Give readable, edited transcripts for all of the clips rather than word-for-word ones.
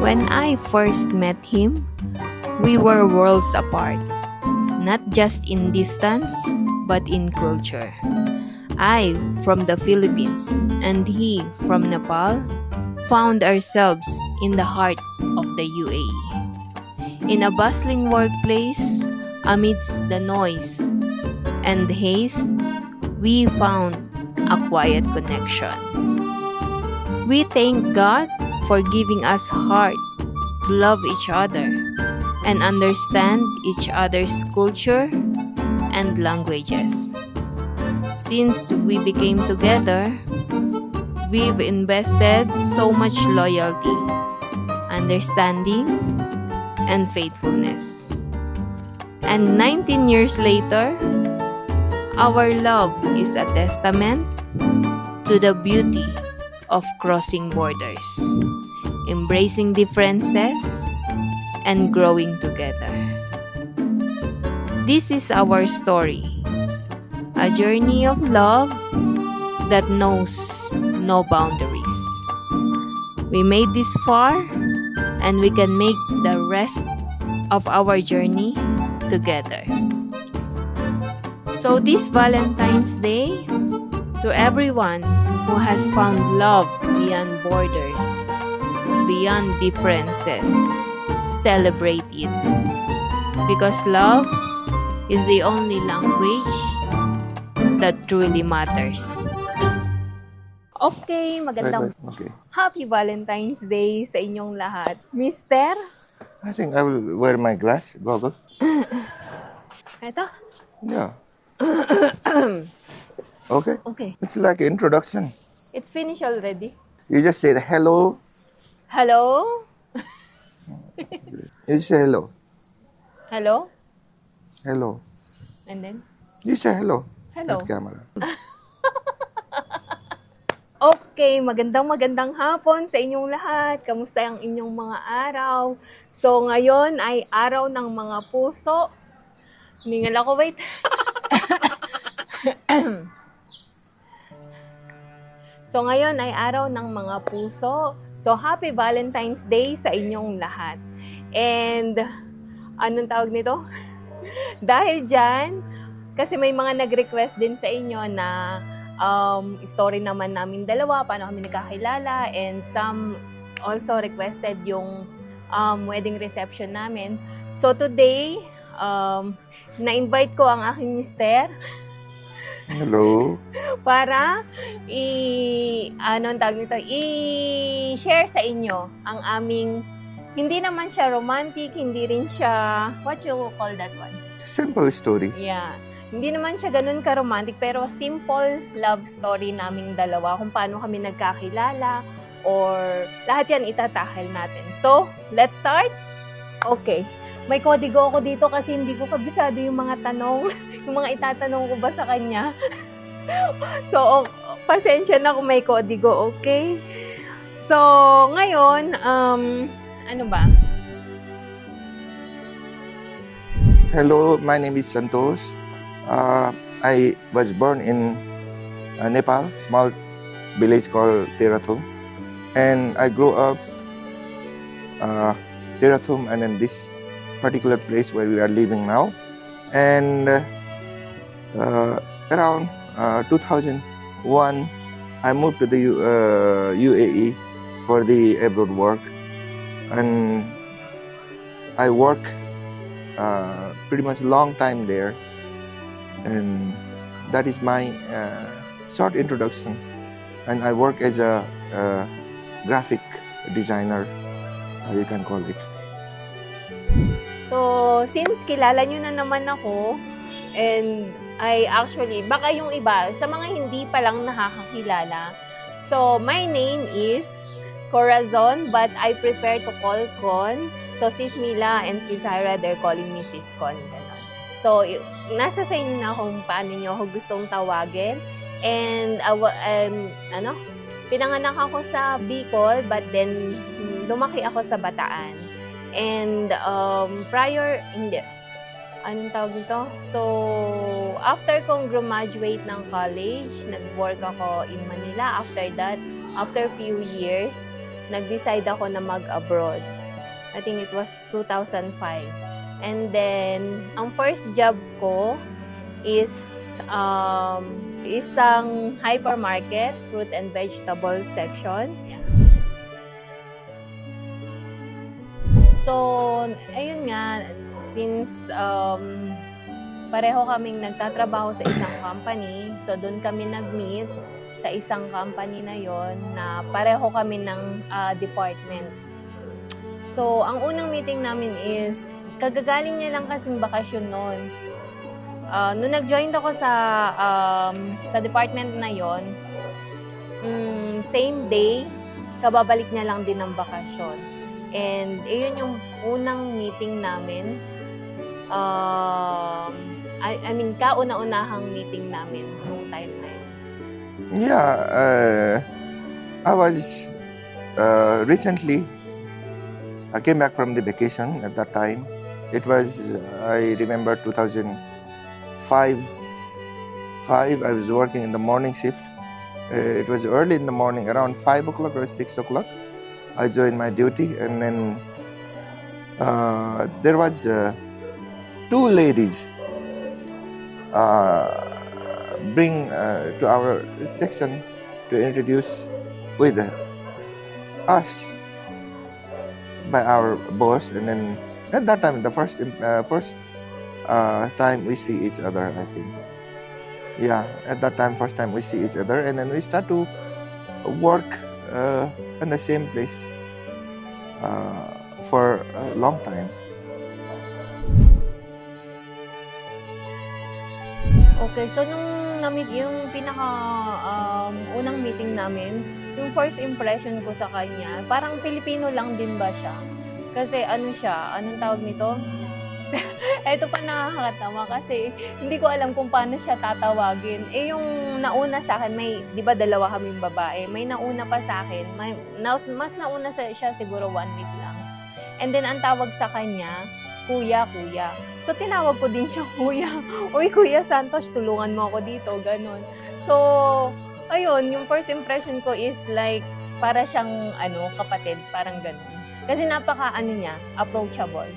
When I first met him, we were worlds apart, not just in distance, but in culture. I from the Philippines and he from Nepal found ourselves in the heart of the UAE. In a bustling workplace, amidst the noise and haste, we found a quiet connection. We thank God for giving us heart to love each other and understand each other's culture and languages. Since we became together, we've invested so much loyalty, understanding, and faithfulness. And 19 years later, our love is a testament to the beauty of crossing borders, embracing differences, and growing together. This is our story, a journey of love that knows no boundaries. We made this far, and we can make the rest of our journey together. So this Valentine's Day, to everyone who has found love beyond borders, beyond differences, celebrate it. Because love is the only language that truly matters. Okay, magandang Happy Valentine's Day sa inyong lahat. Mister? I think I will wear my goggles. Ito? Yeah. Okay. Okay. It's like an introduction. It's finished already. You just say hello. Hello? You say hello. Hello? Hello. And then? You say hello. Hello. At camera. Okay, magandang hapon sa inyong lahat. Kamusta ang inyong mga araw? So, ngayon ay araw ng mga puso. Ningal ako, wait. So, ngayon ay araw ng mga puso. So, Happy Valentine's Day sa inyong lahat. And, anong tawag nito? Dahil dyan, kasi may mga nag-request din sa inyo na story naman namin dalawa, paano kami nagkakilala, and some also requested yung wedding reception namin. So today, na-invite ko ang aking mister. Hello. Para i-share sa inyo ang aming, hindi naman siya romantic, hindi rin siya, what you call that one? Simple story. Yeah. Hindi naman siya ganun ka-romantic, pero simple love story naming dalawa, kung paano kami nagkakilala, or lahat yan itatahil natin. So, let's start? Okay. May kodigo ako dito kasi hindi ko kabisado yung mga tanong, yung mga itatanong ko ba sa kanya. So, pasensya na kung may kodigo, okay? So, ngayon, ano ba? Hello, my name is Santos. I was born in Nepal, small village called Terathum, and I grew up Terathum, and then this particular place where we are living now. And around 2001, I moved to the UAE for the abroad work, and I work pretty much long time there. And that is my short introduction. And I work as a graphic designer, you can call it. So, since kilala nyo na naman ako, and I actually, baka yung iba, sa mga hindi pa lang nakakakilala, so my name is Corazon, but I prefer to call Con. So, Sis Mila and Sis Ira, they're calling me Sis Con. So, nasa sa inyo na kung paano nyo ako gustong tawagin. And, pinanganak ako sa Bicol, but then, lumaki ako sa Bataan. And, anong tawag nito? So, after kong graduate ng college, nag-work ako in Manila. After that, after few years, nag-decide ako na mag-abroad. I think it was 2005. And then, ang first job ko is isang hypermarket, fruit and vegetable section. So, ayun nga, since pareho kaming nagtatrabaho sa isang company, so doon kami nag-meet sa isang company na yon na pareho kami ng department. So, ang unang meeting namin is, kagagaling niya lang kasing bakasyon noon. Nung nag-join ako sa department na yon, same day, kababalik niya lang din ng bakasyon. And ayun yung unang meeting namin. I mean, kauna-unahang meeting namin nung time na yun. Yeah, I was recently, I came back from the vacation at that time. It was, I remember 2005. I was working in the morning shift. It was early in the morning, around 5 o'clock or 6 o'clock. I joined my duty, and then there was two ladies bring to our section to introduce with us by our boss, and then at that time, the first time we see each other, I think. Yeah, at that time, first time we see each other, and then we start to work in the same place for a long time. Okay, so nung na-meet, yung unang meeting namin, yung first impression ko sa kanya, parang Pilipino lang din ba siya? Kasi ano siya, anong tawag nito? Ito pa nakakatawa kasi hindi ko alam kung paano siya tatawagin. Eh yung nauna sa akin, may, di ba dalawa kaming babae, may nauna pa sa akin, mas nauna siya siguro 1 week lang. And then ang tawag sa kanya, kuya. So, tinawag ko din siya, kuya. Uy, Kuya Santos, tulungan mo ako dito, ganun. So, ayun, yung first impression ko is like, para siyang, kapatid, parang ganun. Kasi niya, approachable.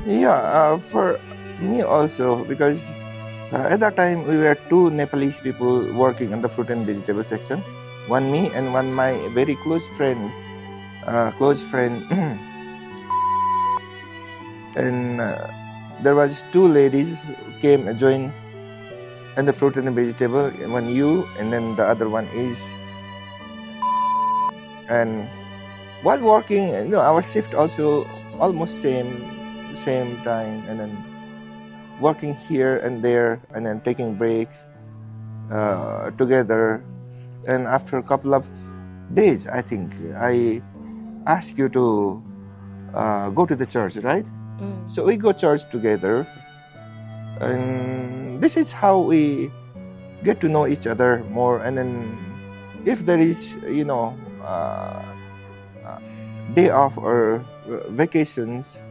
Yeah, for me also, because at that time, we were two Nepalese people working in the fruit and vegetable section. One me and one my very close friend. And there was two ladies who came and joined in the fruit and the vegetable. One you, and then the other one is. And while working, our shift also almost same time, and then working here and there, and then taking breaks together. And after a couple of days, I think I asked you to go to the church, right? So we go church together, and this is how we get to know each other more. And then, if there is, day off or vacations,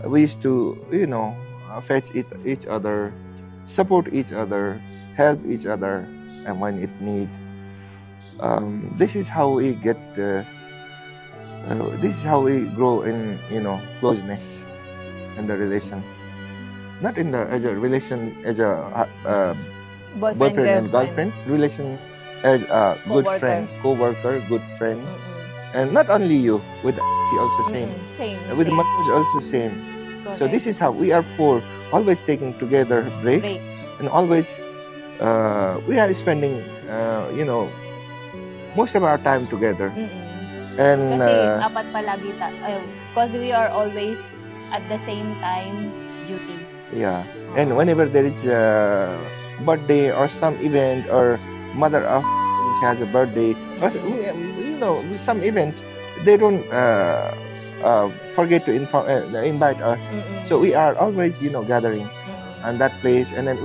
we used to, fetch each other, support each other, help each other, and when it needs. This is how we get. This is how we grow in, closeness. In the relation, not in the as a relation as a boyfriend and girlfriend, relation as a good friend, co-worker, good friend, and not only you, with she also same, with Manoj also same. Correct. So this is how we are four, always taking together break. And always we are spending most of our time together. And kasi apat palagi because we are always at the same time duty. Yeah. And whenever there is a birthday or some event, or mother of has a birthday, or, some events, they don't forget to invite us. So we are always gathering on that place. And then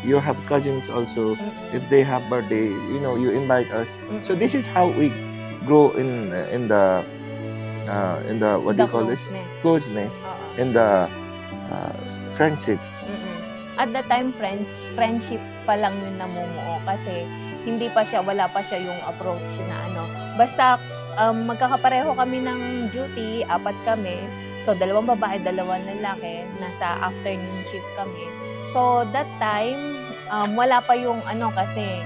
you have cousins also. If they have birthday, you invite us. So this is how we grow in the what do you call this? Closeness. In the friendship. At that time, friendship pa lang yun namumuo kasi wala pa siya yung approach na basta magkakapareho kami ng duty, 4 kami. So, 2 babae, 2 lalaki. Nasa afternoon shift kami. So, that time, wala pa yung kasi,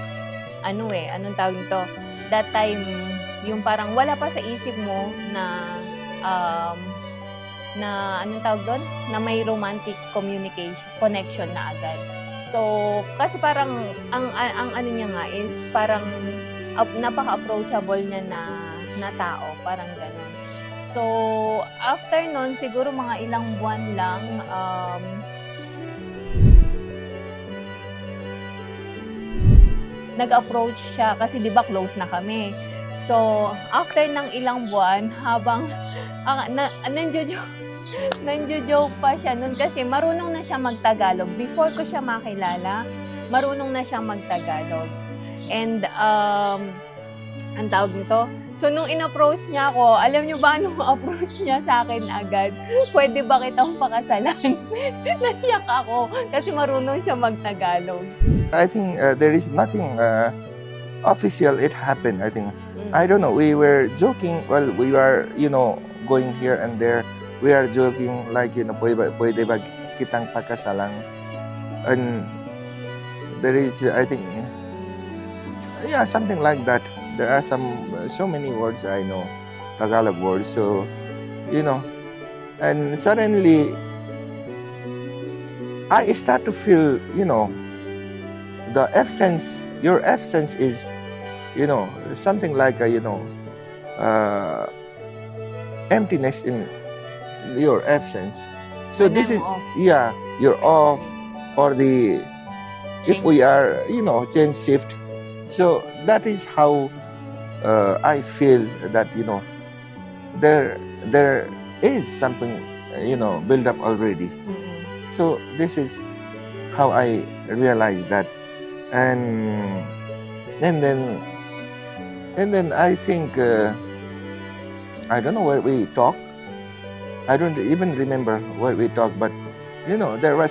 anong tawag nito? That time, yung parang wala pa sa isip mo na, anong tawag doon? Na may romantic connection na agad. So, kasi parang, ang ano niya nga is, parang, napaka-approachable niya na tao. Parang gano'n. So, after nun, siguro mga ilang buwan lang, nag-approach siya kasi di ba close na kami. So, after ng ilang buwan, habang nanjo-joke pa siya nun kasi marunong na siya mag-Tagalog. Before ko siya makilala, marunong na siya mag-Tagalog. And, ang tawag nito, so, nung in-approach niya ako, alam niyo ba anong approach niya sa akin agad? Pwede ba kitang pakasalan? Naiyak ako kasi marunong siya mag-Tagalog. I think there is nothing official. It happened, I think. I don't know. We were joking. Well, we were, going here and there. We are joking like, pwede ba kitang pakasalan? And there is, I think, yeah, something like that. There are so many words I know, Tagalog words. So, and suddenly I start to feel, the absence. Your absence is, something like a, emptiness in your absence. So And this I'm is, off. yeah, you're off, or if we are, change shift. So that is how I feel that, there is something, build up already. So this is how I realized that. And then I think, I don't know where we talk. I don't even remember where we talk, but, there was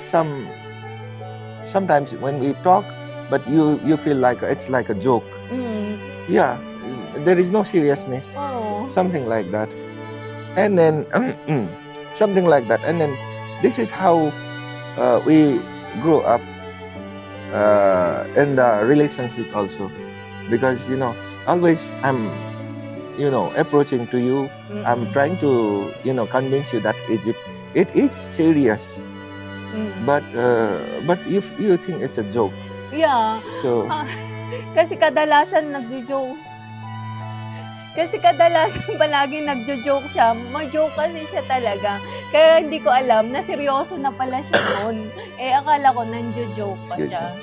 sometimes when we talk, but you feel like it's like a joke. Yeah, there is no seriousness. Oh. Something like that. And then, something like that. And then, this is how we grew up in the relationship also. Because, always I'm, approaching to you. I'm trying to, convince you that it is serious. But if you think it's a joke. Yeah. So, Kasi kadalasan nagjo-joke. Kasi kadalasan palagi nagjo-joke siya. Mag-joke kasi siya talaga. Kaya hindi ko alam na seryoso na pala siya noon. Akala ko nanjo-joke pa siya.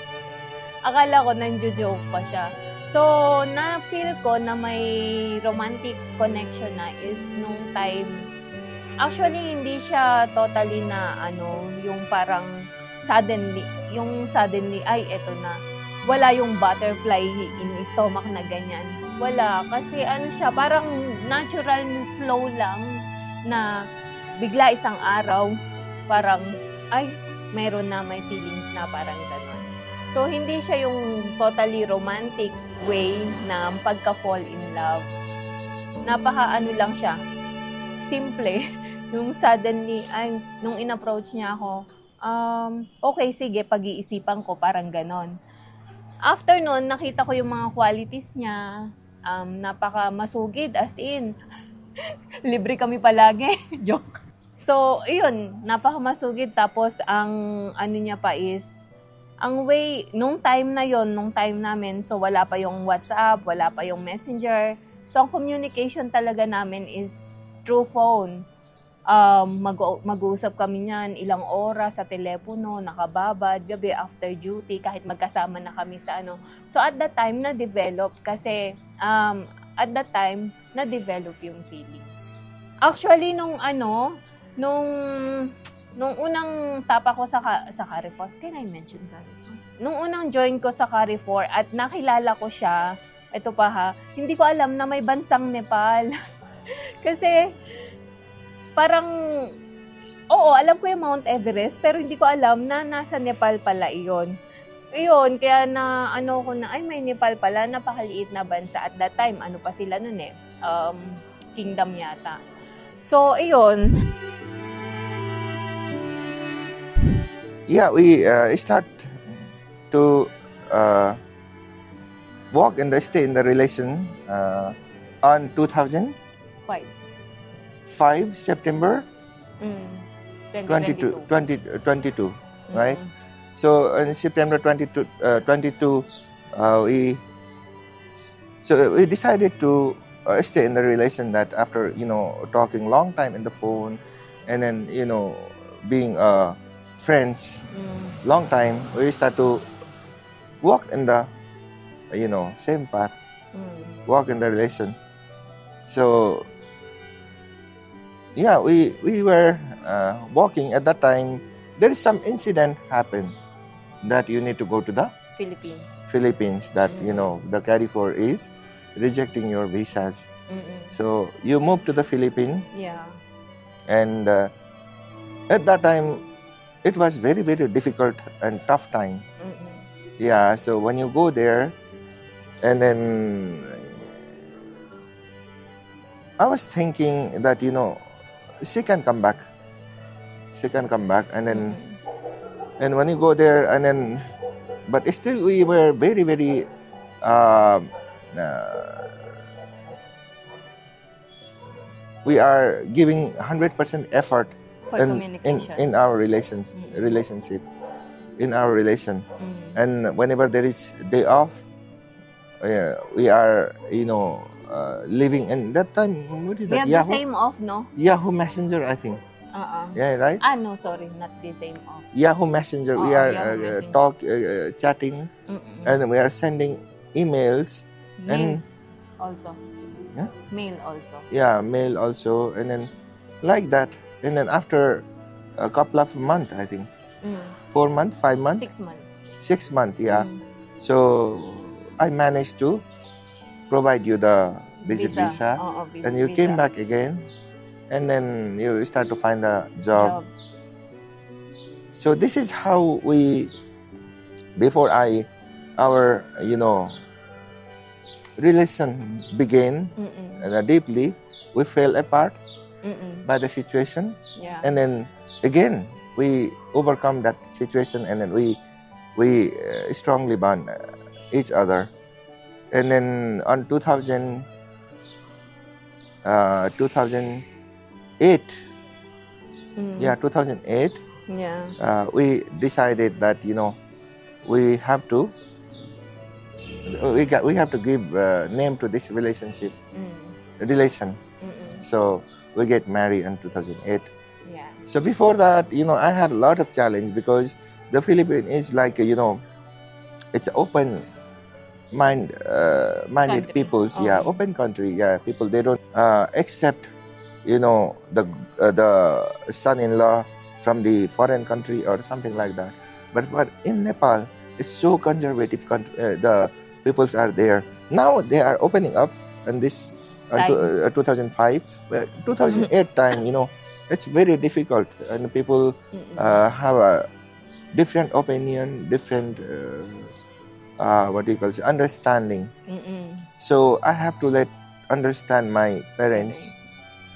Akala ko nanjo-joke pa siya. So, na-feel ko na may romantic connection na is nung time. Actually, hindi siya totally na yung parang suddenly, ay, eto na. Wala yung butterfly in stomach na ganyan. Wala. Kasi siya, parang natural flow lang na bigla isang araw, parang, ay, meron na, may feelings na, parang gano'n. So, hindi siya yung totally romantic way na pagka-fall in love. Lang siya. Simple. Nung suddenly, nung in-approach niya ako, okay, sige, pag-iisipan ko, parang ganon. After nun, nakita ko yung mga qualities niya, napaka-masugid, as in, libre kami palagi, joke. So, yun, napaka-masugid, tapos ang niya pa is, ang way, nung time namin, so wala pa yung WhatsApp, wala pa yung Messenger, so ang communication talaga namin is through phone. Mag-uusap kami niyan ilang oras sa telepono, nakababad, gabi after duty, kahit magkasama na kami sa So at that time, na-develop kasi na-develop yung feelings. Actually, nung unang tapa ko sa Carrefour, can I mention Carrefour? Nung unang join ko sa Carrefour at nakilala ko siya, ito pa ha, hindi ko alam na may bansang Nepal. Kasi, parang, oo, alam ko yung Mount Everest, pero hindi ko alam na nasa Nepal pala iyon. Ayun, kaya na ano ko na, ay may Nepal pala, napakaliit na bansa at that time. Ano pa sila nun eh? Kingdom yata. So, ayun. Yeah, we start to walk and stay in the relation on 2005 Five. September 2022. 2022, right? So in September 22, we decided to stay in the relation that after talking long time in the phone, and then being friends long time, we start to walk in the same path, walk in the relation. So yeah, we were walking at that time. There is some incident happened that you need to go to the Philippines, that the CARIFOR is rejecting your visas. So you move to the Philippines. Yeah. And at that time it was very, very difficult and tough time. Yeah, so when you go there, and then I was thinking that she can come back, and then and when you go there, and then but still we were very, very we are giving 100% effort For communication. in our relationship, in our relation. And whenever there is day off, we are living. And that time, what is We that? have the same off, no? Yahoo Messenger, I think. Yeah, right? No, sorry, not the same off. Yahoo Messenger. We are Messenger. chatting, and we are sending emails. Mails also. Yeah? Mail also. Yeah, mail also, and then like that. And then after a couple of months, I think 4 months, 5 months, 6 months. 6 months, yeah. So I managed to provide you the visa. And you came back again, and then you start to find a job. So this is how we, before our relation began deeply. We fell apart by the situation, and then again we overcome that situation, and then we strongly bond each other. And then on 2008, yeah, 2008, we decided that we have to give name to this relationship, relation. So we get married in 2008. Yeah. So before that, I had a lot of challenge, because the Philippines is like it's open minded Country. peoples. Yeah, open country. Yeah, people, they don't accept the son-in-law from the foreign country or something like that. But in Nepal, it's so conservative country. The peoples are there now. They are opening up, and this 2005, 2008 time. It's very difficult, and people have a different opinion, different understanding. So I have to understand my parents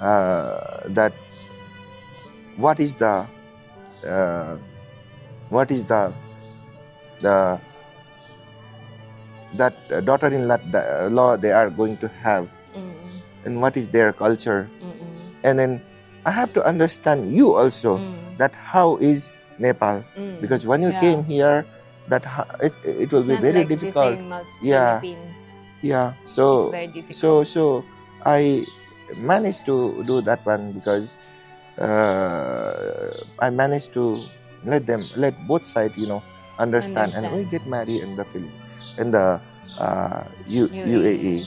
that what is the that daughter-in-law they are going to have, and what is their culture. And then I have to understand you also, that how is Nepal, because when you came here, that it will be very difficult. So it's very difficult. so I managed to do that one, because I managed to let both sides understand, and we get married in the UAE.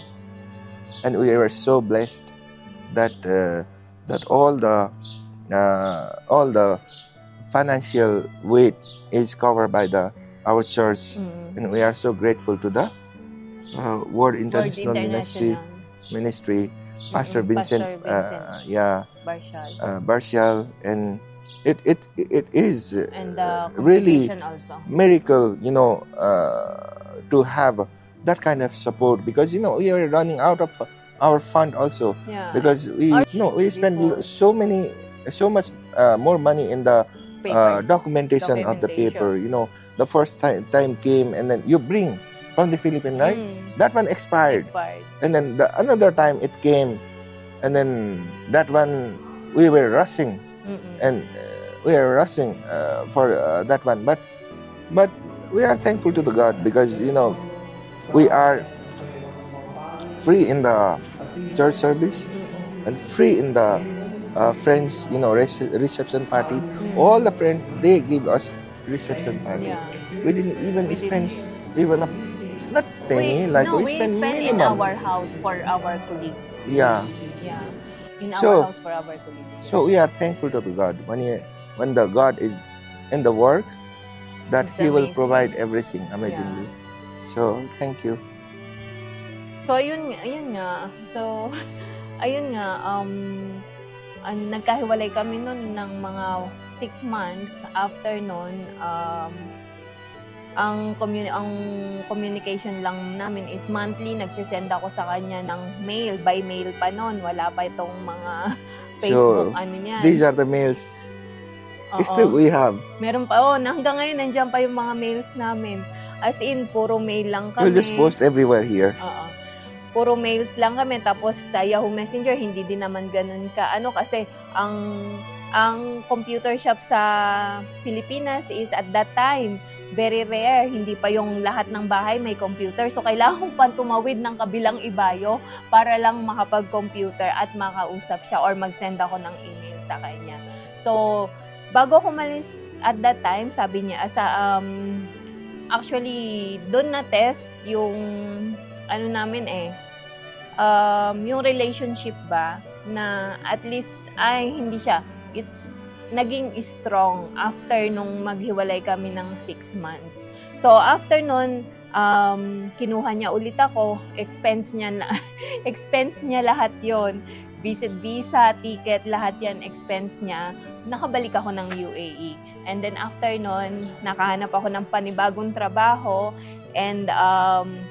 And we were so blessed that all the financial weight is covered by our church, and we are so grateful to the World International Ministry, Pastor Vincent, Barshal. Barshal, and it is And the really communication also. miracle, to have that kind of support, because we are running out of our fund also, Yeah. because we spend Before. so much more money in the Papers. documentation of the paper. The first time came, and then you bring from the Philippines, right? That one expired. And then another time it came, and then that one we were rushing, and we are rushing for that one. But we are thankful to the God, because we are free in the church service and free in the friends, reception party. All the friends, they give us reception party. Yeah. We didn't even We spend didn't. even a not penny, we we spend in minimum. our house for our colleagues. Yeah. Yeah. In So- our house for our colleagues. So we are thankful to the God when the God is in the work, that It's He will amazing. provide everything amazingly. So thank you. So ayun nga. So ayun nga, nagkahiwalay kami noon ng mga 6 months. After noon, ang communication lang namin is monthly. Nagsisend ako sa kanya ng mail, by mail pa noon. Wala pa itong mga Facebook, niyan. These are the mails. Oo. Still we have. Meron pa, hanggang ngayon nandiyan pa yung mga mails namin. As in, puro mail lang kami. We'll just post everywhere here. Oo. Puro mails lang kami. Tapos sa Yahoo Messenger, hindi din naman ganun ka. Kasi ang computer shop sa Pilipinas is at that time, very rare. Hindi pa yung lahat ng bahay may computer. So, kailangan kong pa tumawid ng kabilang ibayo para lang makapag-computer at makausap siya or mag-send ako ng email sa kanya. So, bago ko malis at that time, sabi niya, actually, doon na-test yung namin yung relationship ba na at least hindi siya, it's naging strong after nung maghiwalay kami ng 6 months. So after nun, kinuha niya ulit ako, expense niya lahat yon, visit visa, ticket, lahat yan expense niya. Nakabalik ako ng UAE. And then after nun, nakahanap ako ng panibagong trabaho. And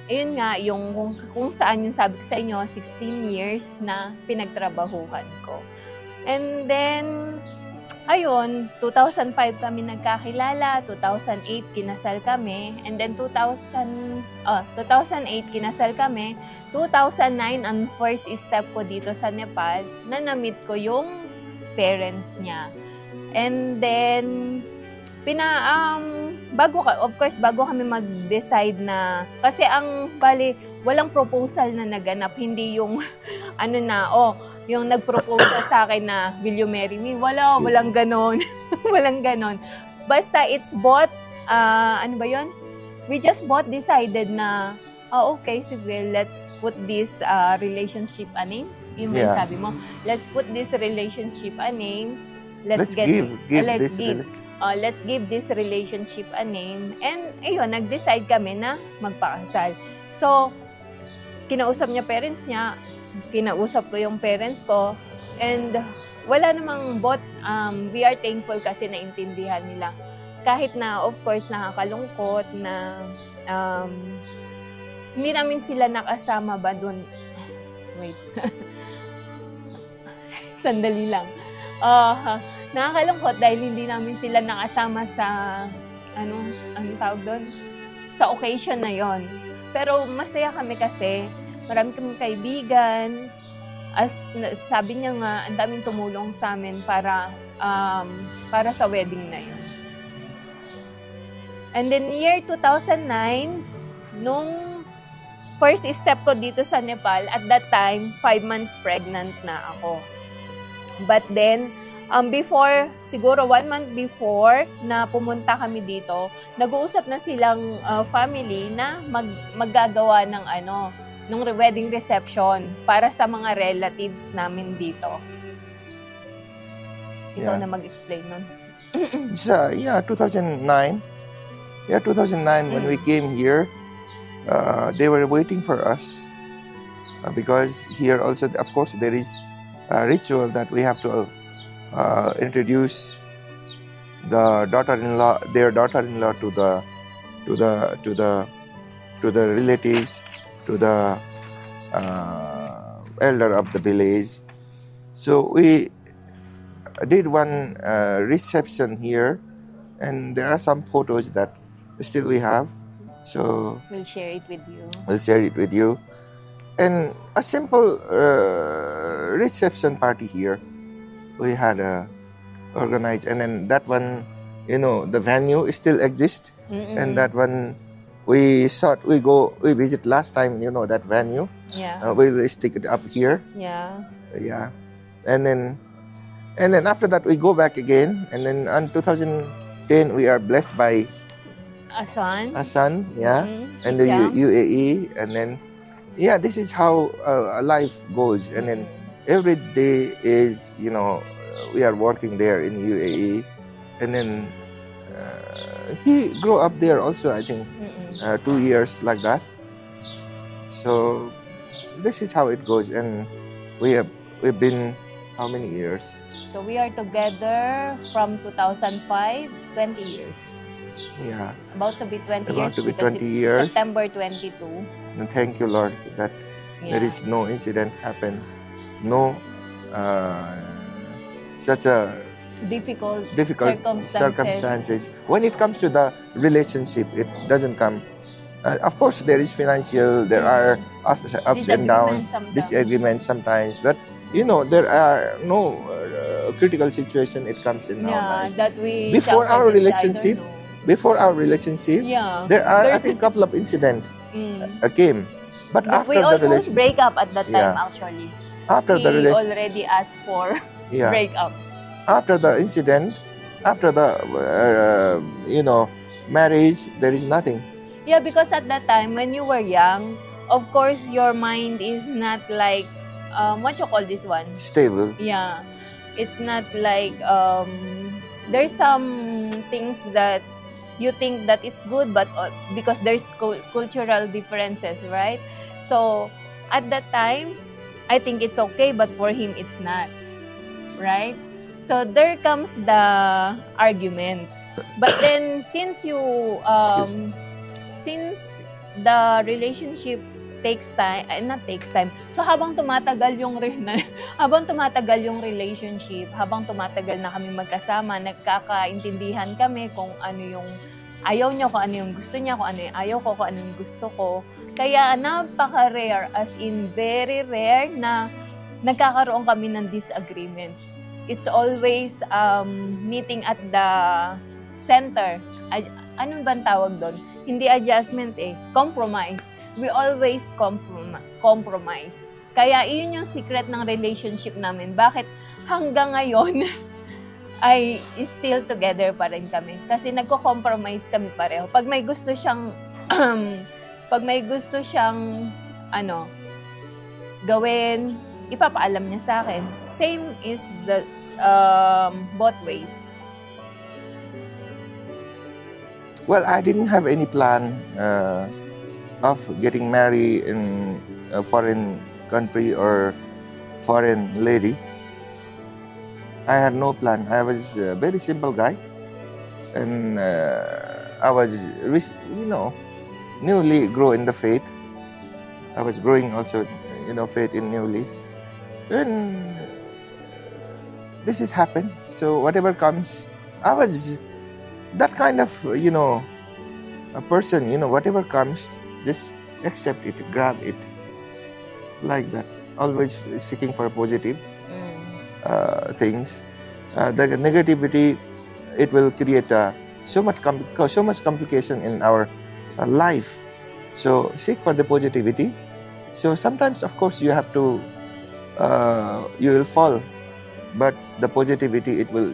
ayun nga, yung kung saan yung sabi ko sa inyo, 16 years na pinagtrabahuhan ko. And then, ayun, 2005 kami nagkakilala, 2008 kinasal kami, and then 2008 kinasal kami, 2009 ang first step ko dito sa Nepal, na na-meet ko yung parents niya. And then, bago kami mag-decide na, kasi walang proposal na naganap, hindi yung, yung nag-propose sa akin na, will you marry me? Walang ganon. Walang ganon. Basta it's both, we just both decided na, okay, sige, let's put this relationship a name. Yun ba yung sabi mo? Let's put this relationship a name. Let's give this relationship a name. And ayun, nag-decide kami na magpakasal. So, kinausap niya parents niya, kinausap ko yung parents ko, and wala namang we are thankful kasi naintindihan nila. Kahit na, of course, nakakalungkot na hindi namin sila nakasama ba dun. Wait. Sandali lang. Nakakalungkot dahil hindi namin sila nakasama sa, anong tawag doon? Sa occasion na yon. Pero masaya kami kasi marami kaming kaibigan. As sabi niya nga, ang daming tumulong sa amin para sa wedding na yun. And then year 2009, nung first step ko dito sa Nepal, at that time, 5 months pregnant na ako. But then, before, siguro 1 month before na pumunta kami dito, nag-uusap na silang family na maggagawa ng nung wedding reception para sa mga relatives namin dito. Ikaw na mag-explain nun. 2009. Yeah, 2009 when we came here, they were waiting for us because here also, of course, there is a ritual that we have to introduce the daughter-in-law, their daughter-in-law to the to the to the to the relatives, to the elder of the village. So we did one reception here, and there are some photos that still we have. So We'll share it with you. I'll share it with you. And a simple reception party here we had organized, and then that one, the venue still exists, and that one we thought we visit last time, that venue. Yeah. We'll stick it up here. Yeah. Yeah, and then after that we go back again, and then on 2010 we are blessed by A son. yeah, and the UAE, and then this is how life goes, and then every day is we are working there in UAE, and then he grew up there also, I think 2 years like that. So this is how it goes, and we've been how many years? So we are together from 2005, 20 years. Yeah. About to be 20 About years to be because 20 it's years. September 22. And thank you, Lord, that there is no incident happened, no such a difficult circumstances. When it comes to the relationship, it doesn't come. Of course, there is financial, there are ups and downs, disagreements sometimes, but there are no critical situation. It comes in our life. That we Before our relationship, there are I think couple of incidents came, but after we the almost relationship, break up at that time. Actually, after the he already asked for break up. After the incident, after the marriage, there is nothing. Yeah, because at that time when you were young, of course your mind is not like what you call this one? Stable. Yeah, it's not like there's some things that you think that it's good, but because there's cultural differences, right? So at that time, I think it's okay, but for him it's not, right? So there comes the arguments. But then since since the relationship takes time, so habang tumatagal yung relationship, habang tumatagal na kami magkasama, nagkakaintindihan kami kung ano yung ayaw niya, kung ano yung gusto niya, kung ano yung ayaw ko, kung ano yung gusto ko. Kaya napaka-rare, as in very rare na nagkakaroon kami ng disagreements. It's always meeting at the center. Ano bang tawag doon? Hindi adjustment compromise. We always compromise. Kaya iyon yung secret ng relationship namin. Bakit hanggang ngayon ay still together pa rin kami? Kasi nagko-compromise kami pareho. Pag may gusto siyang gawin, ipapaalam niya sa akin. Same is the both ways. Well, I didn't have any plan of getting married in a foreign country or foreign lady. I had no plan. I was a very simple guy, and I was, newly grow in the faith. I was growing also, faith in newly. And this has happened. So whatever comes, I was that kind of, a person, whatever comes, just accept it, grab it, like that. Always seeking for positive things. The negativity, it will create so much complication in our life. So seek for the positivity. So sometimes, of course, you have to, you will fall, but the positivity, it will,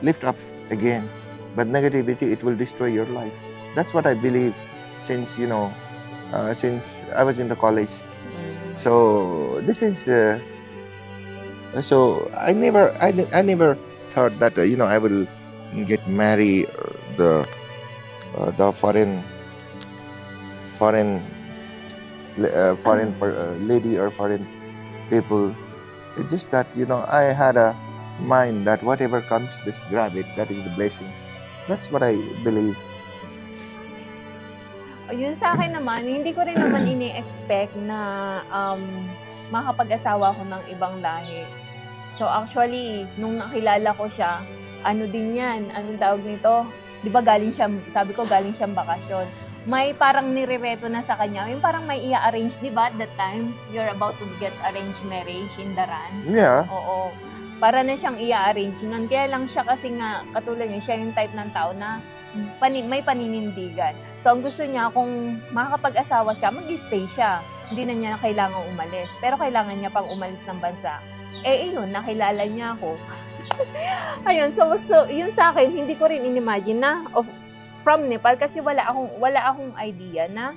lift up again. But negativity, it will destroy your life. That's what I believe since, since I was in the college. So this is, so I never thought that, I will get married the foreign lady or foreign people. It's just that, I had a mind that whatever comes, just grab it. That is the blessings. That's what I believe. Yun sa akin naman, hindi ko rin naman ini-expect na makapag-asawa ko ng ibang lahi. So actually, nung nakilala ko siya, ano din yan, anong tawag nito? Di ba galing siya, sabi ko galing siyang bakasyon. May parang nirereto na sa kanya, yung parang may i-arrange, di ba, at that time, you're about to get arranged marriage in Daran. Yeah. Oo. Para na siyang i-arrange nun. Kaya lang siya kasi nga, katulad niya, siya yung type ng tao na may paninindigan. So, ang gusto niya, kung makakapag-asawa siya, mag-stay siya. Hindi na niya kailangan umalis. Pero kailangan niya pang umalis ng bansa. Yun, nakilala niya ako. Ayun, so yun sa akin, hindi ko rin inimagine na from Nepal kasi wala akong idea na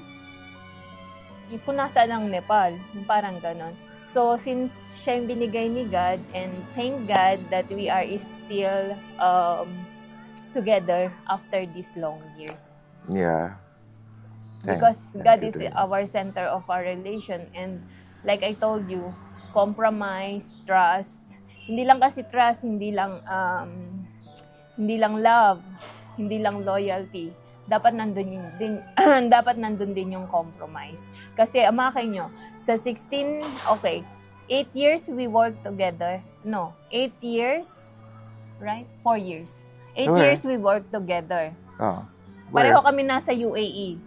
kung nasaan ang Nepal. Parang ganon. So, since siya yung binigay ni God, and thank God that we are still together after these long years. Yeah. Because God is our center of our relation. And like I told you, compromise, trust. Hindi lang kasi trust, hindi lang love, hindi lang loyalty. Dapat nandun dapat nandun din yung compromise. Kasi amakay nyo, sa 8 years we worked together. No, 8 years, right? 4 years. 8 years we worked together. Oh. Pareho kami nasa UAE.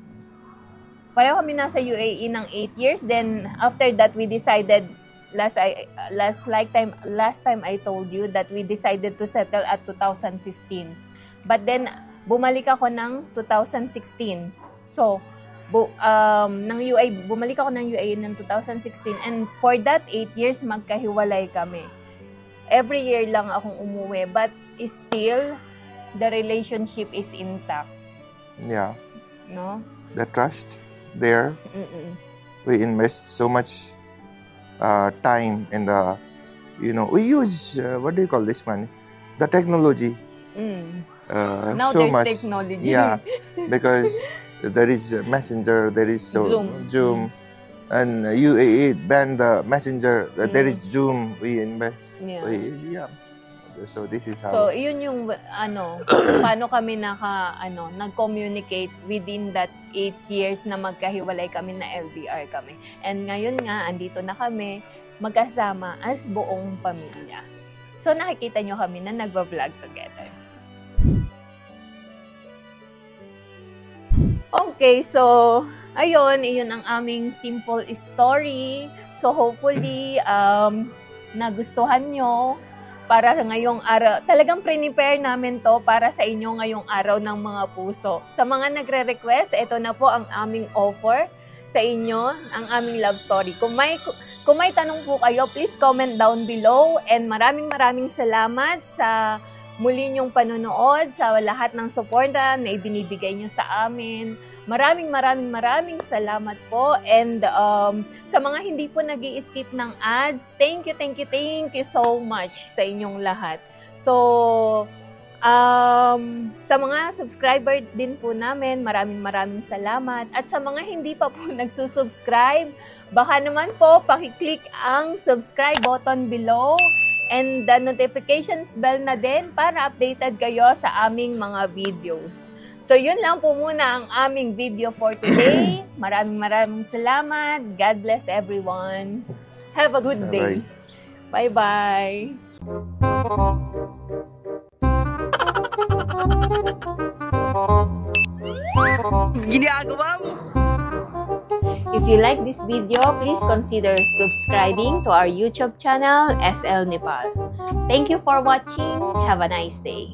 Pareho kami nasa UAE ng 8 years. Then, after that, we decided, last time I told you that we decided to settle at 2015. But then, bumalik ako ng 2016. So, bumalik ako ng UAE ng 2016. And for that 8 years, magkahiwalay kami. Every year lang akong umuwi. But still, the relationship is intact. Yeah. No? The trust there. We invest so much time in the, we use, what do you call this one? The technology. Now so there's much, technology. Yeah, because there is Messenger, there is Zoom, and UAE banned the Messenger. There is Zoom. We invest. Yeah. So this is how. So yun yung paano kami nag-communicate within that 8 years na magkahiwalay kami, na LDR kami. And ngayon nga andito na kami magkasama as buong pamilya. So nakikita nyo kami na nagba-vlog together. Okay, so iyon ang aming simple story. So hopefully nagustuhan nyo. Para ngayong araw, talagang prepare namin to para sa inyo ngayong araw ng mga puso. Sa mga nagre-request, ito na po ang aming offer sa inyo, ang aming love story. Kung may tanong po kayo, please comment down below. And maraming salamat sa muli niyong panonood, sa lahat ng suporta na ibinibigay niyo sa amin. Maraming salamat po. And sa mga hindi po nag-i-skip ng ads, thank you so much sa inyong lahat. So, sa mga subscriber din po namin, maraming salamat. At sa mga hindi pa po nagsusubscribe, baka naman po pakiclick ang subscribe button below and the notifications bell na din para updated kayo sa aming mga videos. So, yun lang po muna ang aming video for today. Maraming salamat. God bless everyone. Have a good day. Bye-bye. Ginagawa mo! If you like this video, please consider subscribing to our YouTube channel, SL Nepal. Thank you for watching. Have a nice day.